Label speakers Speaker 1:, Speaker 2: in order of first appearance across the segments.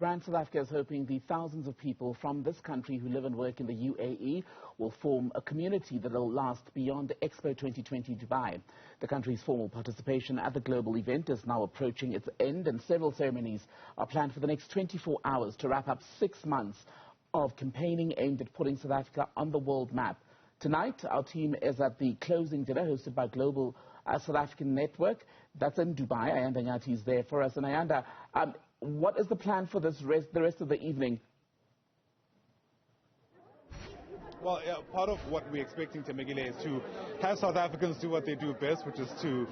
Speaker 1: Brand South Africa is hoping the thousands of people from this country who live and work in the UAE will form a community that will last beyond Expo 2020 Dubai. The country's formal participation at the global event is now approaching its end, and several ceremonies are planned for the next 24 hours to wrap up 6 months of campaigning aimed at putting South Africa on the world map. Tonight, our team is at the closing dinner hosted by Global South African Network. That's in Dubai. Ayanda Nyathi is there for us. And Ayanda, what is the plan for the rest of the evening?
Speaker 2: Well, part of what we're expecting, Temegile, is to have South Africans do what they do best, which is to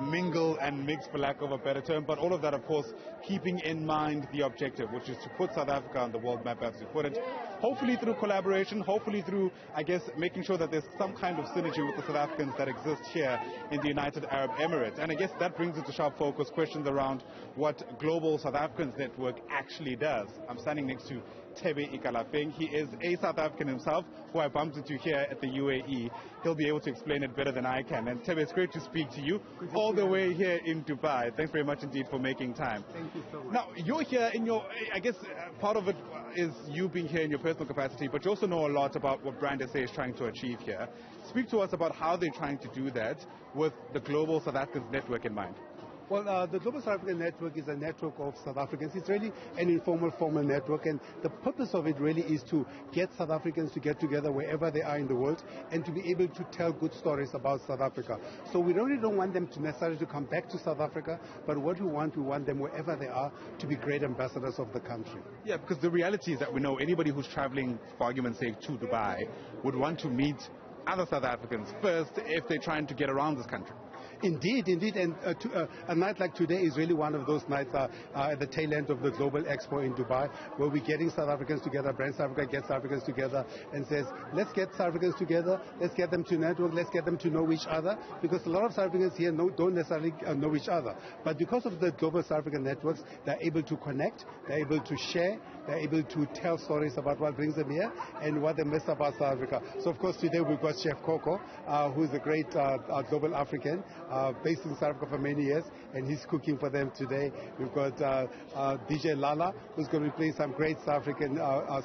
Speaker 2: mingle and mix, for lack of a better term. But all of that, of course, keeping in mind the objective, which is to put South Africa on the world map, as you put it. Hopefully through collaboration, hopefully through, I guess, making sure that there's some kind of synergy with the South Africans that exist here in the United Arab Emirates. And I guess that brings into sharp focus questions around what Global South Africans Network actually does. I'm standing next to Thebe Ikalafeng. He is a South African himself, who I bumped into here at the UAE. He'll be able to explain it better than I can. And Thebe, it's great to speak to you all the way here in Dubai. Thanks very much indeed for making time.
Speaker 3: Thank you so much.
Speaker 2: Now, you're here in your, I guess part of it is you being here in your personal capacity, but you also know a lot about what Brand SA is trying to achieve here. Speak to us about how they're trying to do that with the Global South Africans Network in mind.
Speaker 3: Well, the Global South African Network is a network of South Africans. It's really an informal, formal network, and the purpose of it really is to get South Africans to get together wherever they are in the world and to be able to tell good stories about South Africa. So we really don't want them to necessarily to come back to South Africa, but what we want them wherever they are to be great ambassadors of the country.
Speaker 2: Yeah, because the reality is that we know anybody who's traveling, for argument's sake, to Dubai would want to meet other South Africans first if they're trying to get around this country.
Speaker 3: Indeed, and a night like today is really one of those nights at the tail end of the Global Expo in Dubai, where we're getting South Africans together. Brand South Africa gets South Africans together and says, let's get South Africans together, let's get them to network, let's get them to know each other, because a lot of South Africans here don't necessarily know each other. But because of the Global South African networks, they're able to connect, they're able to share, they're able to tell stories about what brings them here and what they miss about South Africa. So, of course, today we've got Chef Coco, who's a great global African, based in South Africa for many years, and he's cooking for them today. We've got DJ Lala, who's going to be playing some great South African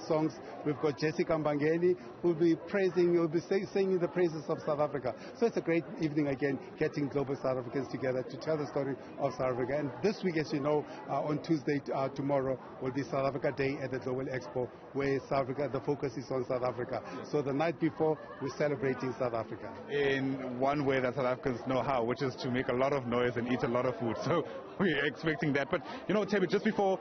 Speaker 3: songs. We've got Jessica Mbangeni, who'll be singing the praises of South Africa. So it's a great evening again, getting global South Africans together to tell the story of South Africa. And this week, as you know, on Tuesday, tomorrow, will be South Africa Day at the Global Expo, where South Africa, the focus is on South Africa. So the night before, we're celebrating South Africa.
Speaker 2: In one way that South Africans know how, which is to make a lot of noise and eat a lot of food. So we're expecting that. But, you know, Thebe, just before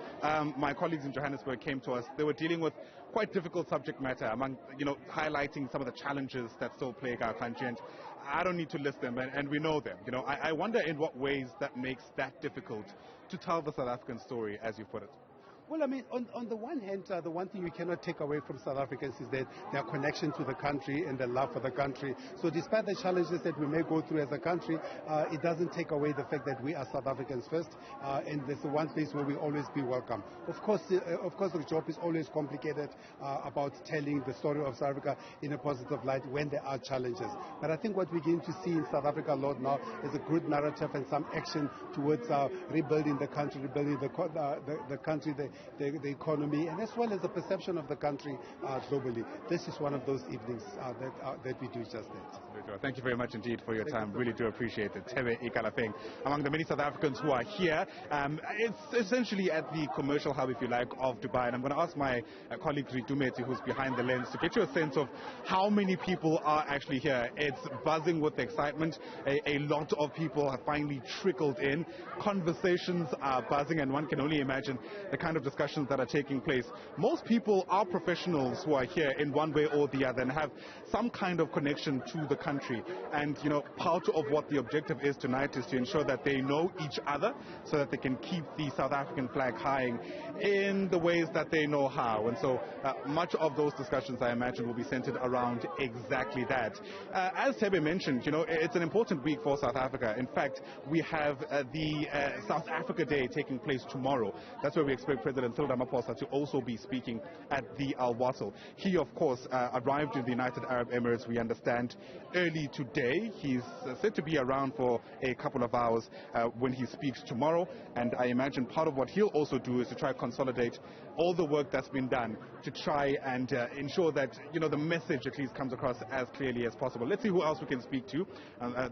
Speaker 2: my colleagues in Johannesburg came to us, they were dealing with quite difficult subject matter, among, you know, highlighting some of the challenges that still plague our country. And I don't need to list them, and we know them. You know, I wonder in what ways that makes that difficult to tell the South African story, as you put it.
Speaker 3: Well, I mean, on the one hand, the one thing you cannot take away from South Africans is that their connection to the country and their love for the country. So despite the challenges that we may go through as a country, it doesn't take away the fact that we are South Africans first, and there's the one place where we always be welcome. Of course, the job is always complicated about telling the story of South Africa in a positive light when there are challenges. But I think what we begin to see in South Africa a lot now is a good narrative and some action towards rebuilding the country, rebuilding the country, the economy, and as well as the perception of the country globally. This is one of those evenings that we do just that.
Speaker 2: Thank you very much indeed for your time. Really do appreciate it. Thebe Ikalafeng, among the many South Africans who are here. It's essentially at the commercial hub, if you like, of Dubai. And I'm going to ask my colleague Ritumeti, who's behind the lens, to get you a sense of how many people are actually here. It's buzzing with excitement. A lot of people have finally trickled in. Conversations are buzzing, and one can only imagine the kind of discussions that are taking place. Most people are professionals who are here in one way or the other and have some kind of connection to the country. And, you know, part of what the objective is tonight is to ensure that they know each other so that they can keep the South African flag high in the ways that they know how. And so much of those discussions, I imagine, will be centered around exactly that. As Thebe mentioned, you know, it's an important week for South Africa. In fact, we have the South Africa Day taking place tomorrow. That's where we expect President Cyril Ramaphosa to also be speaking at the Al Wasl. He, of course, arrived in the United Arab Emirates, we understand, early today. He's said to be around for a couple of hours when he speaks tomorrow, and I imagine part of what he'll also do is to try to consolidate all the work that's been done to try and ensure that, the message at least comes across as clearly as possible. Let's see who else we can speak to.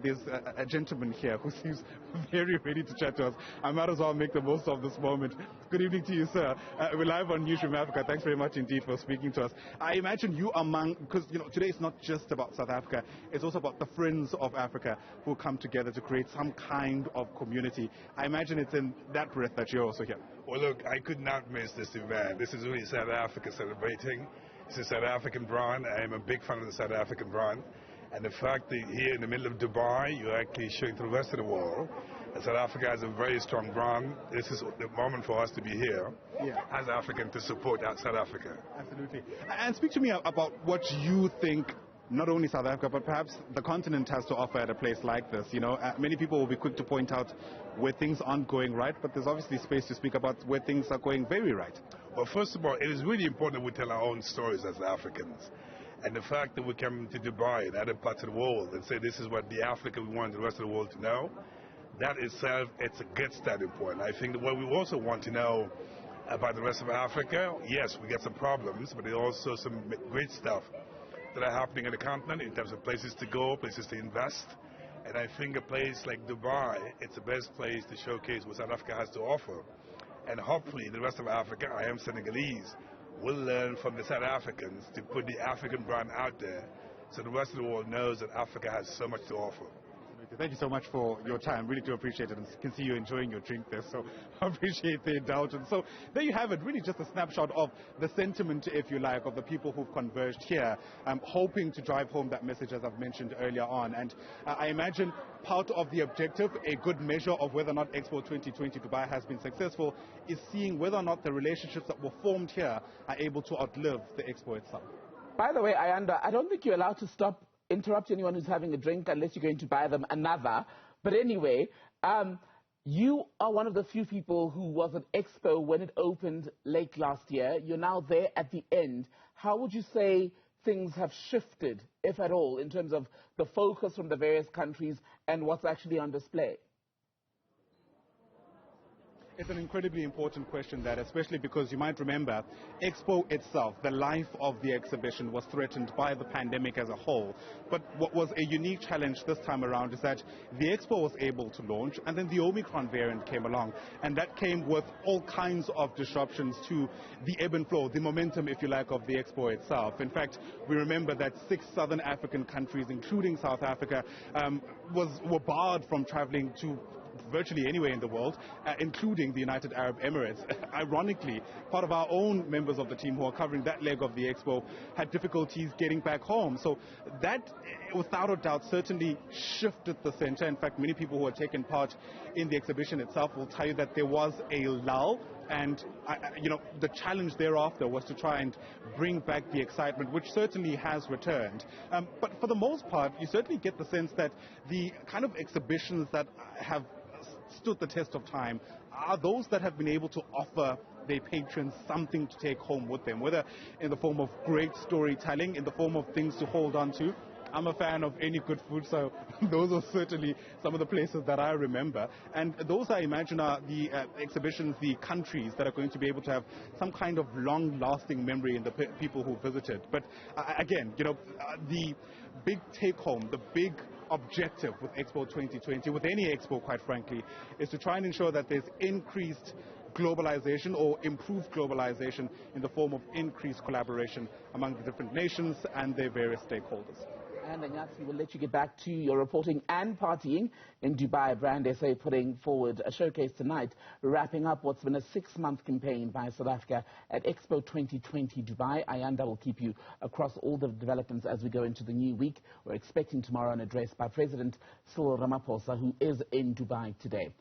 Speaker 2: There's a gentleman here who seems very ready to chat to us. I might as well make the most of this moment. Good evening to you, sir. We're live on Newzroom Afrika. Thanks very much indeed for speaking to us. I imagine you among, because today is not just about South Africa, it's also about the friends of Africa who come together to create some kind of community. I imagine it's in that breath that you're also here.
Speaker 4: Well, look, I could not miss this event. This is really South Africa celebrating. It's a South African brand. I am a big fan of the South African brand. And the fact that here in the middle of Dubai, you're actually showing to the rest of the world that South Africa has a very strong brand. This is the moment for us to be here as African to support South Africa.
Speaker 2: Absolutely. And speak to me about what you think not only South Africa, but perhaps the continent has to offer at a place like this. Many people will be quick to point out where things aren't going right, but there's obviously space to speak about where things are going very right.
Speaker 4: Well, first of all, it is really important that we tell our own stories as Africans. And the fact that we come to Dubai and other parts of the world and say this is what the Africa we want the rest of the world to know, that itself, it's a good starting point. I think that what we also want to know about the rest of Africa, yes, we get some problems, but there's also some great stuff that are happening in the continent in terms of places to go, places to invest. And I think a place like Dubai, it's the best place to showcase what South Africa has to offer. And hopefully the rest of Africa, I am Senegalese, will learn from the South Africans to put the African brand out there so the rest of the world knows that Africa has so much to offer.
Speaker 2: Thank you so much for your time. Really do appreciate it. And I can see you enjoying your drink there, so I appreciate the indulgence. So there you have it, really just a snapshot of the sentiment, if you like, of the people who've converged here, hoping to drive home that message, as I've mentioned earlier on. And I imagine part of the objective, a good measure of whether or not Expo 2020 Dubai has been successful, is seeing whether or not the relationships that were formed here are able to outlive the Expo itself.
Speaker 1: By the way, Ayanda, I don't think you're allowed to interrupt anyone who's having a drink unless you're going to buy them another. But anyway, you are one of the few people who was at Expo when it opened late last year. You're now there at the end. How would you say things have shifted, if at all, in terms of the focus from the various countries and what's actually on display?
Speaker 2: It's an incredibly important question, that, especially because you might remember Expo itself, the life of the exhibition was threatened by the pandemic as a whole. But what was a unique challenge this time around is that the Expo was able to launch, and then the Omicron variant came along, and that came with all kinds of disruptions to the ebb and flow, the momentum, if you like, of the Expo itself. In fact, we remember that 6 southern African countries, including South Africa, were barred from traveling to virtually anywhere in the world, including the United Arab Emirates. Ironically, part of our own members of the team who are covering that leg of the Expo had difficulties getting back home. So that, without a doubt, certainly shifted the center. In fact, many people who had taken part in the exhibition itself will tell you that there was a lull, and the challenge thereafter was to try and bring back the excitement, which certainly has returned. But for the most part, you certainly get the sense that the kind of exhibitions that have stood the test of time are those that have been able to offer their patrons something to take home with them, whether in the form of great storytelling, in the form of things to hold on to. I'm a fan of any good food, so those are certainly some of the places that I remember. And those, I imagine, are the exhibitions, the countries that are going to be able to have some kind of long-lasting memory in the people who visited. But again, the big take-home, the big objective with Expo 2020, with any Expo, quite frankly, is to try and ensure that there's increased globalization or improved globalization in the form of increased collaboration among the different nations and their various stakeholders.
Speaker 1: Ayanda Nyathi, will let you get back to your reporting and partying in Dubai. Brand SA putting forward a showcase tonight, wrapping up what's been a 6-month campaign by South Africa at Expo 2020 Dubai. Ayanda will keep you across all the developments as we go into the new week. We're expecting tomorrow an address by President Cyril Ramaphosa, who is in Dubai today.